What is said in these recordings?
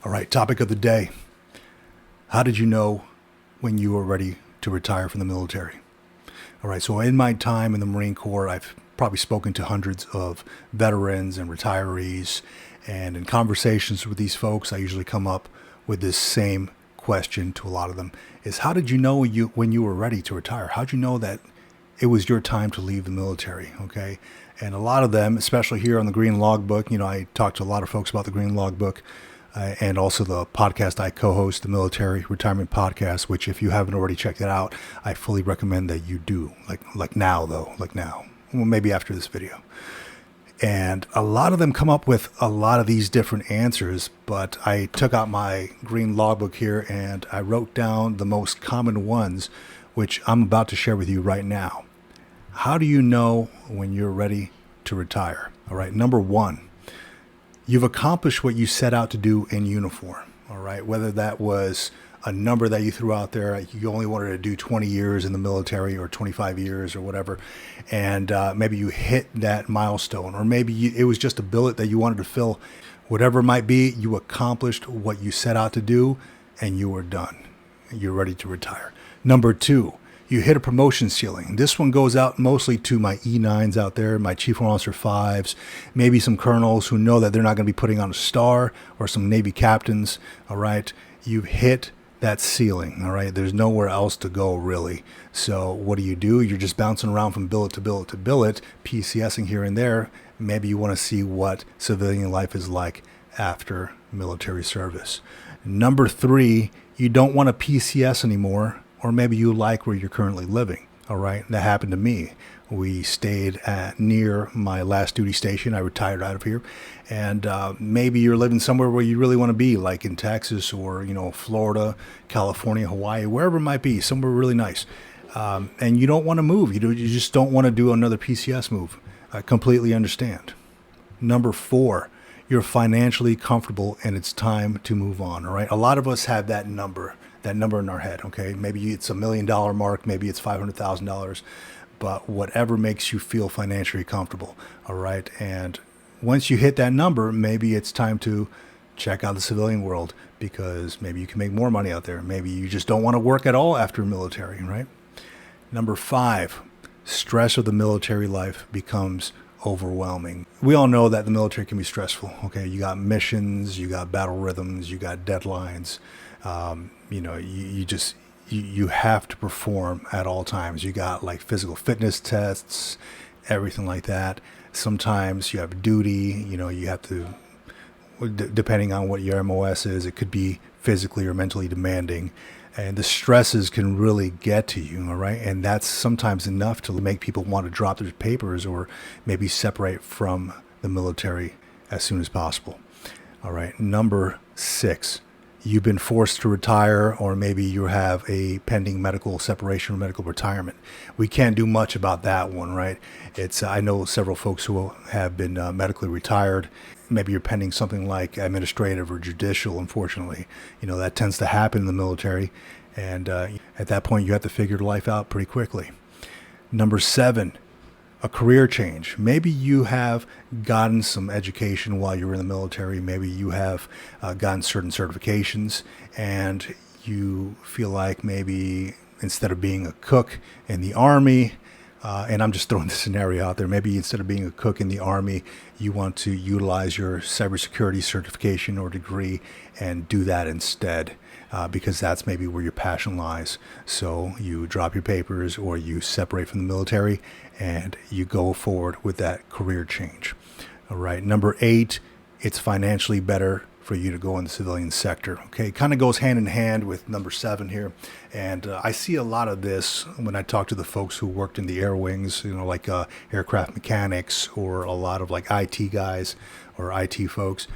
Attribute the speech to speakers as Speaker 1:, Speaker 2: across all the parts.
Speaker 1: All right, topic of the day. How did you know when you were ready to retire from the military? All right, so in my time in the Marine Corps, I've probably spoken to hundreds of veterans and retirees. And in conversations with these folks, I usually come up with this same question to a lot of them is how did you know when you were ready to retire? How'd you know that it was your time to leave the military? Okay. And a lot of them, especially here on the Green Logbook, I talk to a lot of folks about the Green Logbook and also the podcast I co-host, the Military Retirement Podcast, which if you haven't already checked it out, I fully recommend that you do. Like now, though, like now, well, maybe after this video. And a lot of them come up with a lot of these different answers, but I took out my Green Logbook here and I wrote down the most common ones, which I'm about to share with you right now. How do you know when you're ready to retire? All right, number one, you've accomplished what you set out to do in uniform. All right, whether that was a number that you threw out there, you only wanted to do 20 years in the military or 25 years or whatever, and maybe you hit that milestone, or maybe it was just a billet that you wanted to fill. Whatever it might be, you accomplished what you set out to do and you were done. You're ready to retire. Number two, you hit a promotion ceiling. This one goes out mostly to my E9s out there, my Chief Warrant Officer 5s, maybe some colonels who know that they're not going to be putting on a star, or some Navy captains. All right, you've hit that ceiling. All right, there's nowhere else to go really. So what do? You're just bouncing around from billet to billet to billet, PCSing here and there. Maybe you want to see what civilian life is like after military service. Number three, you don't want to PCS anymore, or maybe you like where you're currently living. All right, that happened to me. We stayed near my last duty station. I retired out of here. And maybe you're living somewhere where you really want to be, like in Texas or, Florida, California, Hawaii, wherever it might be, somewhere really nice. And you don't want to move. You just don't want to do another PCS move. I completely understand. Number four, you're financially comfortable and it's time to move on. All right. A lot of us have that number in our head. Okay. Maybe it's $1 million mark. Maybe it's $500,000. But whatever makes you feel financially comfortable. All right. And once you hit that number, maybe it's time to check out the civilian world, because maybe you can make more money out there. Maybe you just don't want to work at all after military, right? Number five, stress of the military life becomes overwhelming. We all know that the military can be stressful. Okay. You got missions, you got battle rhythms, you got deadlines. You have to perform at all times. You got like physical fitness tests, everything like that. Sometimes you have duty, you have to, depending on what your MOS is, it could be physically or mentally demanding. And the stresses can really get to you, all right? And that's sometimes enough to make people want to drop their papers or maybe separate from the military as soon as possible. All right, number six. You've been forced to retire, or maybe you have a pending medical separation or medical retirement. We can't do much about that one, right? I know several folks who have been medically retired. Maybe you're pending something like administrative or judicial, unfortunately. That tends to happen in the military. And at that point, you have to figure life out pretty quickly. Number seven, a career change. Maybe you have gotten some education while you were in the military. Maybe you have gotten certain certifications and you feel like maybe instead of being a cook in the Army, and I'm just throwing this scenario out there, maybe instead of being a cook in the Army, you want to utilize your cybersecurity certification or degree and do that instead. Because that's maybe where your passion lies. So you drop your papers or you separate from the military and you go forward with that career change. All right. Number eight, it's financially better for you to go in the civilian sector. Okay. It kind of goes hand in hand with number seven here. And I see a lot of this when I talk to the folks who worked in the air wings, like aircraft mechanics, or a lot of like IT guys or IT folks.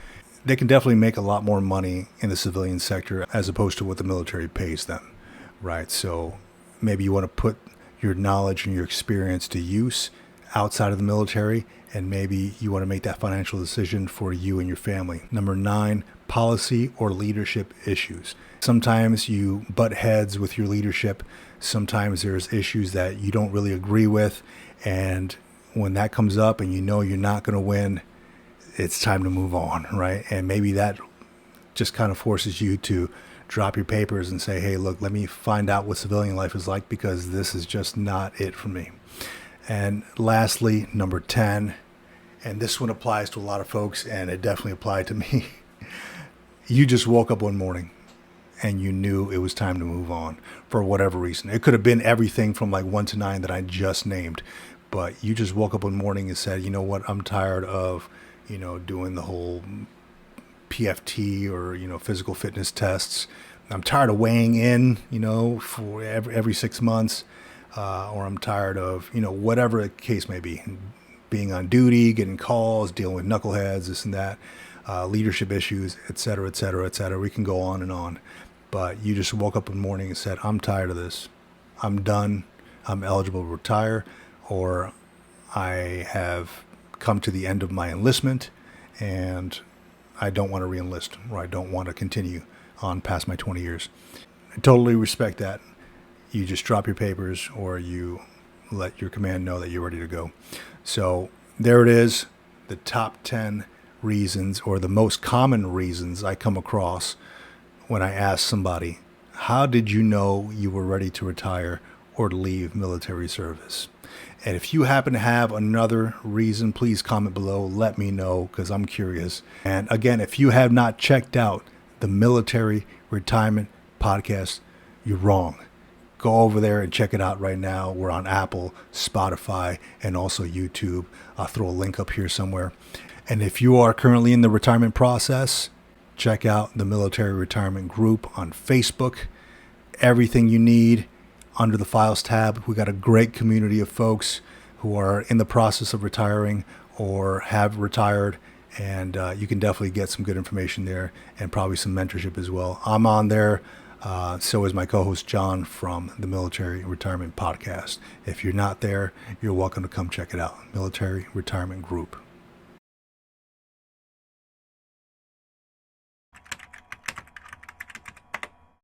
Speaker 1: They can definitely make a lot more money in the civilian sector as opposed to what the military pays them, right? So maybe you want to put your knowledge and your experience to use outside of the military, and maybe you want to make that financial decision for you and your family. Number nine, policy or leadership issues. Sometimes you butt heads with your leadership. Sometimes there's issues that you don't really agree with, and when that comes up and you're not going to win, it's time to move on, right? And maybe that just kind of forces you to drop your papers and say, hey, look, let me find out what civilian life is like, because this is just not it for me. And lastly, number 10, and this one applies to a lot of folks, and it definitely applied to me. You just woke up one morning and you knew it was time to move on for whatever reason. It could have been everything from like 1 to 9 that I just named, but you just woke up one morning and said, you know what, I'm tired of, doing the whole PFT or, physical fitness tests. I'm tired of weighing in, for every 6 months, or I'm tired of, whatever the case may be, being on duty, getting calls, dealing with knuckleheads, this and that, leadership issues, et cetera, et cetera, et cetera. We can go on and on. But you just woke up one morning and said, I'm tired of this. I'm done. I'm eligible to retire, or I have come to the end of my enlistment and I don't want to re-enlist, or I don't want to continue on past my 20 years. I totally respect that. You just drop your papers, or you let your command know that you're ready to go. So there it is, the top 10 reasons, or the most common reasons I come across when I ask somebody, how did you know you were ready to retire or to leave military service? And if you happen to have another reason, please comment below. Let me know, because I'm curious. And again, if you have not checked out the Military Retirement Podcast, you're wrong. Go over there and check it out right now. We're on Apple, Spotify, and also YouTube. I'll throw a link up here somewhere. And if you are currently in the retirement process, check out the Military Retirement Group on Facebook. Everything you need under the Files tab. We got a great community of folks who are in the process of retiring or have retired, and you can definitely get some good information there, and probably some mentorship as well. I'm on there. So is my co-host John from the Military Retirement Podcast. If you're not there, you're welcome to come check it out. Military Retirement Group.